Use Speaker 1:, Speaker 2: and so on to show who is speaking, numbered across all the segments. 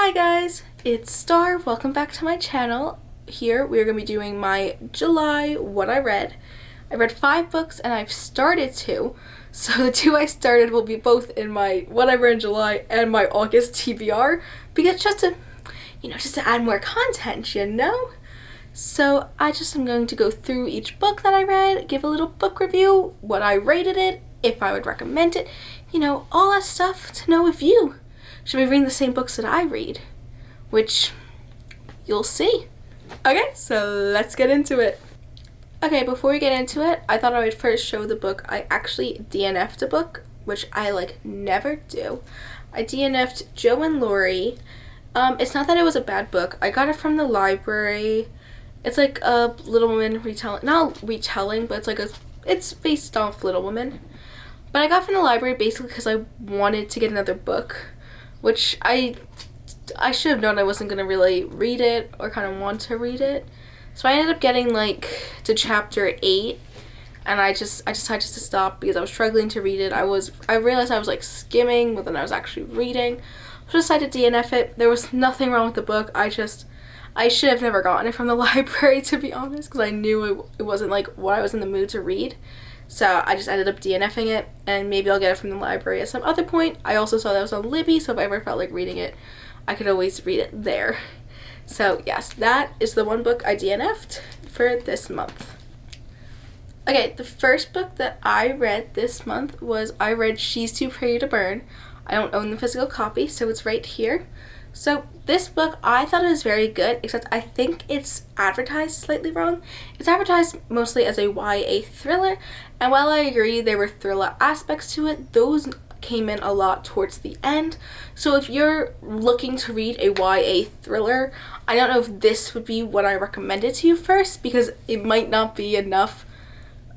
Speaker 1: Hi guys, it's Star. Welcome back to my channel. Here we're going to be doing my July what I read. I read 5 books and I've started 2. So the 2 I started will be both in my what I read in July and my August TBR, because just to add more content, So I just am going to go through each book that I read, give a little book review, what I rated it, if I would recommend it, all that stuff to know if you should be reading the same books that I read, which you'll see. Okay, so let's get into it. Okay, before we get into it, I thought I would first show the book. I actually DNF'd a book, which I never do. I DNF'd Joe and Laurie. It's not that it was a bad book. I got it from the library. It's like a Little Women retelling, not retelling, but it's based off Little Women. But I got it from the library basically because I wanted to get another book, which I should have known I wasn't going to really read it or kind of want to read it. So I ended up getting to chapter 8, and I decided just to stop because I was struggling to read it. I realized I was skimming more than I was actually reading. So I decided to DNF it. There was nothing wrong with the book. I should have never gotten it from the library, to be honest, because I knew it wasn't what I was in the mood to read. So I just ended up DNFing it, and maybe I'll get it from the library at some other point. I also saw that it was on Libby, so if I ever felt like reading it, I could always read it there. So yes, that is the one book I DNF'd for this month. Okay, the first book that I read this month was She's Too Pretty to Burn. I don't own the physical copy, so it's right here. So this book, I thought it was very good, except I think it's advertised slightly wrong. It's advertised mostly as a YA thriller, and while I agree there were thriller aspects to it, those came in a lot towards the end. So if you're looking to read a YA thriller, I don't know if this would be what I recommended to you first, because it might not be enough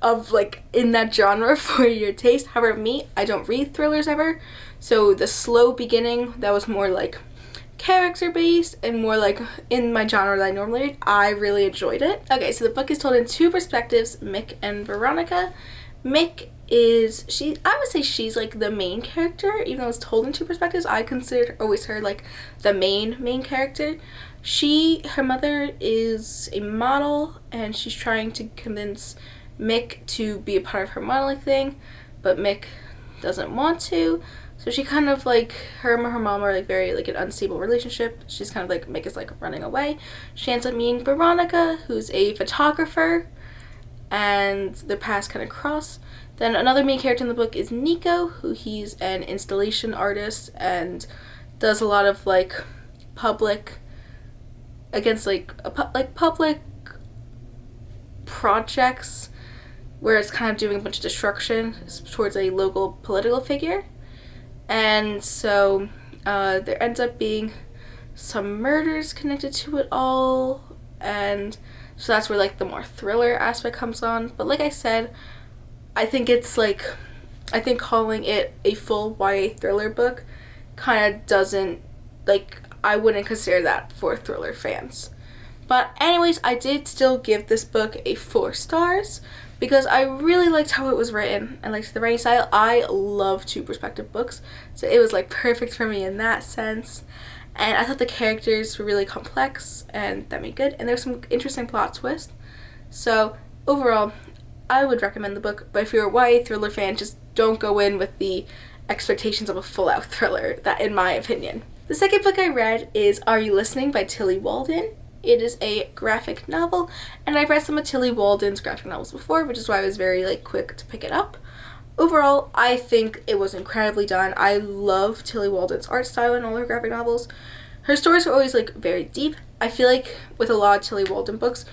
Speaker 1: of in that genre for your taste. However, me, I don't read thrillers ever, so the slow beginning that was more character based and more in my genre that I normally read, I really enjoyed it. Okay, so the book is told in 2 perspectives, Mick and Veronica. Mick I would say she's the main character, even though it's told in 2 perspectives. I considered always her the main character. Her mother is a model, and she's trying to convince Mick to be a part of her modeling thing, but Mick doesn't want to. So she kind of her and her mom are very an unstable relationship. She's kind of Mick is running away. She ends up meeting Veronica, who's a photographer, and their paths kind of cross. Then another main character in the book is Nico, who he's an installation artist and does a lot of public public projects where it's kind of doing a bunch of destruction towards a local political figure. And so there ends up being some murders connected to it all, and so that's where the more thriller aspect comes on. But like I said, I think it's I think calling it a full YA thriller book kind of doesn't, I wouldn't consider that for thriller fans. But anyways, I did still give this book a 4 stars because I really liked how it was written and the writing style. I love 2 perspective books, so it was perfect for me in that sense. And I thought the characters were really complex, and that made good. And there's some interesting plot twists. So overall, I would recommend the book, but if you're a YA thriller fan, just don't go in with the expectations of a full-out thriller, that in my opinion. The second book I read is Are You Listening by Tillie Walden. It is a graphic novel, and I've read some of Tillie Walden's graphic novels before, which is why I was very quick to pick it up. Overall, I think it was incredibly done. I love Tillie Walden's art style in all her graphic novels. Her stories are always very deep. I feel with a lot of Tillie Walden books,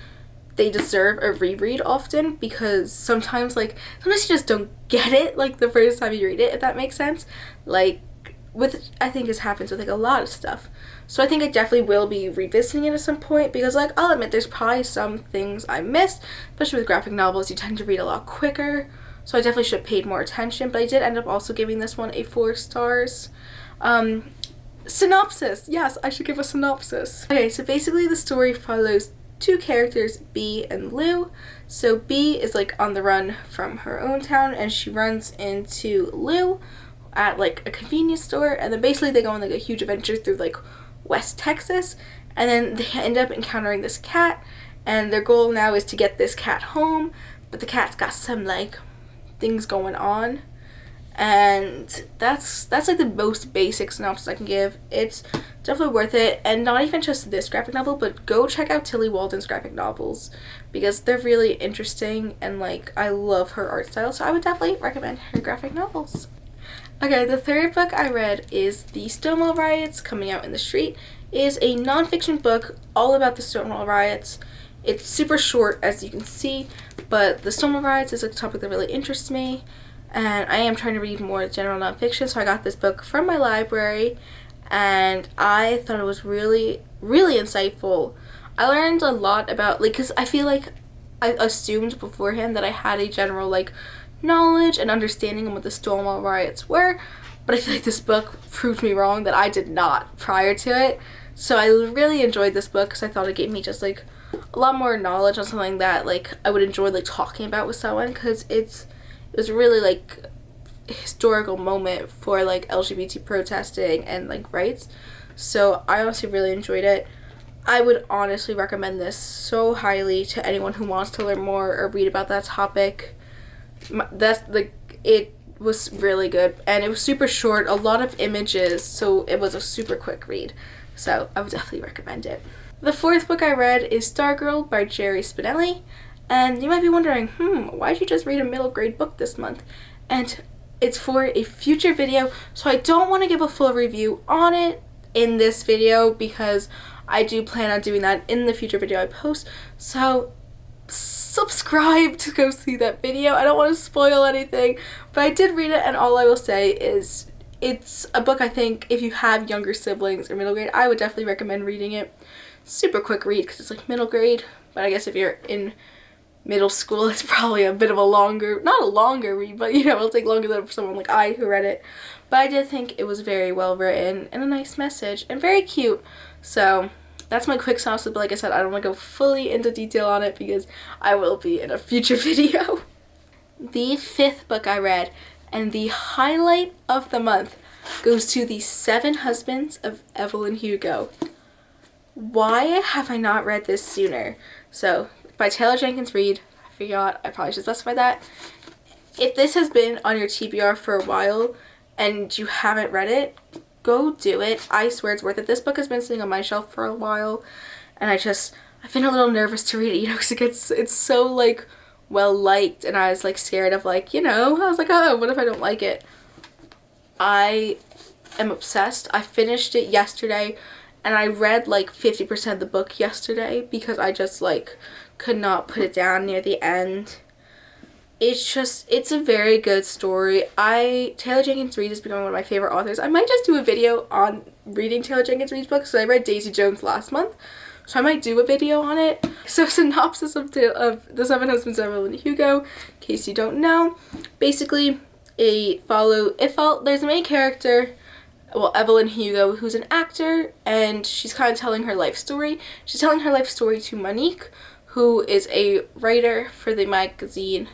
Speaker 1: they deserve a reread often, because sometimes you just don't get it the first time you read it, if that makes sense. I think this happens with a lot of stuff. So I think I definitely will be revisiting it at some point, because I'll admit there's probably some things I missed, especially with graphic novels. You tend to read a lot quicker, so I definitely should have paid more attention. But I did end up also giving this one a 4 stars. Synopsis. Yes, I should give a synopsis. Okay, so basically the story follows 2 characters, Bee and Lou. So Bee is on the run from her own town, and she runs into Lou at a convenience store, and then basically they go on a huge adventure through West Texas, and then they end up encountering this cat, and their goal now is to get this cat home, but the cat's got some like things going on, and that's like the most basic synopsis I can give. It's definitely worth it, and not even just this graphic novel, but go check out Tilly Walden's graphic novels because they're really interesting, and like I love her art style, so I would definitely recommend her graphic novels. Okay, the third book I read is The Stonewall Riots Coming Out in the Street. It is a nonfiction book all about the Stonewall Riots. It's super short, as you can see, but the Stonewall Riots is a topic that really interests me, and I am trying to read more general nonfiction, so I got this book from my library, and I thought it was really, really insightful. I learned a lot about, like, because I feel like I assumed beforehand that I had a general, like, knowledge and understanding of what the Stonewall Riots were, but I feel like this book proved me wrong, that I did not prior to it. So I really enjoyed this book because I thought it gave me just like a lot more knowledge on something that like I would enjoy like talking about with someone, because it was really like a historical moment for like LGBT protesting and like rights. So I honestly really enjoyed it. I would honestly recommend this so highly to anyone who wants to learn more or read about that topic. That's like, it was really good, and it was super short, a lot of images, so it was a super quick read, so I would definitely recommend it. The fourth book I read is Stargirl by Jerry Spinelli, and you might be wondering, why'd you just read a middle grade book this month? And it's for a future video, so I don't want to give a full review on it in this video because I do plan on doing that in the future video I post, so subscribe to go see that video. I don't want to spoil anything, but I did read it, and all I will say is it's a book I think if you have younger siblings or middle grade, I would definitely recommend reading it. Super quick read because it's like middle grade, but I guess if you're in middle school it's probably a bit of a longer, not a longer read, but you know, it'll take longer than for someone like I who read it. But I did think it was very well written and a nice message and very cute. So that's my quick synopsis, but like I said, I don't want to go fully into detail on it because I will be in a future video. The fifth book I read, and the highlight of the month, goes to The 7 Husbands of Evelyn Hugo. Why have I not read this sooner? So, by Taylor Jenkins Reid. I forgot, I probably should specify that. If this has been on your TBR for a while and you haven't read it, go do it. I swear it's worth it. This book has been sitting on my shelf for a while, and I've been a little nervous to read it, you know, because it's so like well liked, and I was like scared of like, you know, I was like, oh, what if I don't like it? I am obsessed. I finished it yesterday, and I read like 50% of the book yesterday because I just like could not put it down near the end. It's a very good story. Taylor Jenkins Reid is becoming one of my favorite authors. I might just do a video on reading Taylor Jenkins Reid's books, because I read Daisy Jones last month, so I might do a video on it. So synopsis of The 7 Husbands of Evelyn Hugo, in case you don't know. Basically, there's a main character, well, Evelyn Hugo, who's an actor, and she's kind of telling her life story. She's telling her life story to Monique, who is a writer for the magazine,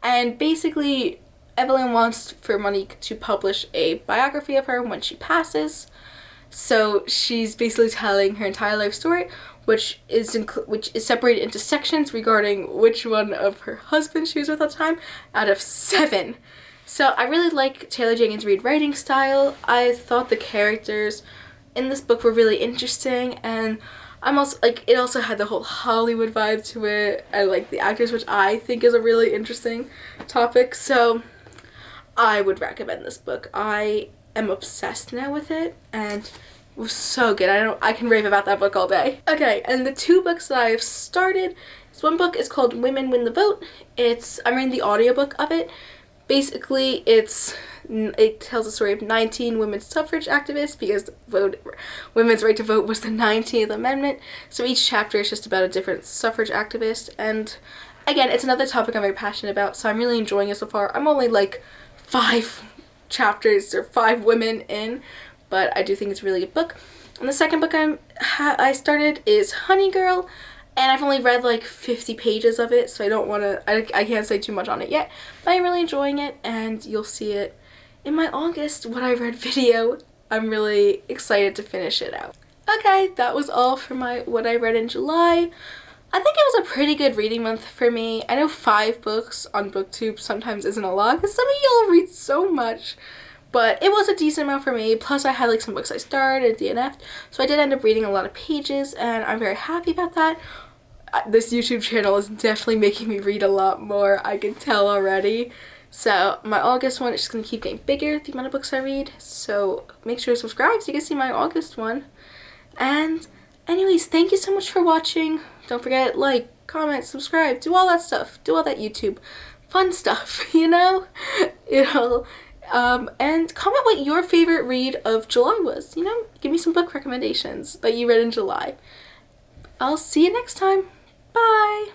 Speaker 1: and basically Evelyn wants for Monique to publish a biography of her when she passes. So she's basically telling her entire life story, which is separated into sections regarding which one of her husbands she was with at the time out of 7. So I really like Taylor Jenkins Reid writing style. I thought the characters in this book were really interesting, and I'm also like, it also had the whole Hollywood vibe to it. I like the actors, which I think is a really interesting topic. So I would recommend this book. I am obsessed now with it, and it was so good. I can rave about that book all day. Okay, and the 2 books that I have started, this one book is called Women Win the Vote. I'm reading the audiobook of it. Basically, it tells the story of 19 women's suffrage activists, because women's right to vote was the 19th Amendment. So each chapter is just about a different suffrage activist. And again, it's another topic I'm very passionate about, so I'm really enjoying it so far. I'm only like 5 chapters or 5 women in, but I do think it's a really good book. And the second book I started is Honey Girl, and I've only read like 50 pages of it, so I can't say too much on it yet, but I'm really enjoying it, and you'll see it in my August what I read video. I'm really excited to finish it out. Okay, that was all for my what I read in July. I think it was a pretty good reading month for me. I know 5 books on Booktube sometimes isn't a lot because some of y'all read so much, but it was a decent amount for me. Plus I had like some books I started and DNF'd, so I did end up reading a lot of pages and I'm very happy about that. This YouTube channel is definitely making me read a lot more, I can tell already. So my August one is just going to keep getting bigger, the amount of books I read, so make sure to subscribe so you can see my August one. And anyways, thank you so much for watching. Don't forget, like, comment, subscribe, do all that stuff, do all that YouTube fun stuff, you know? And comment what your favorite read of July was, you know? Give me some book recommendations that you read in July. I'll see you next time. Bye!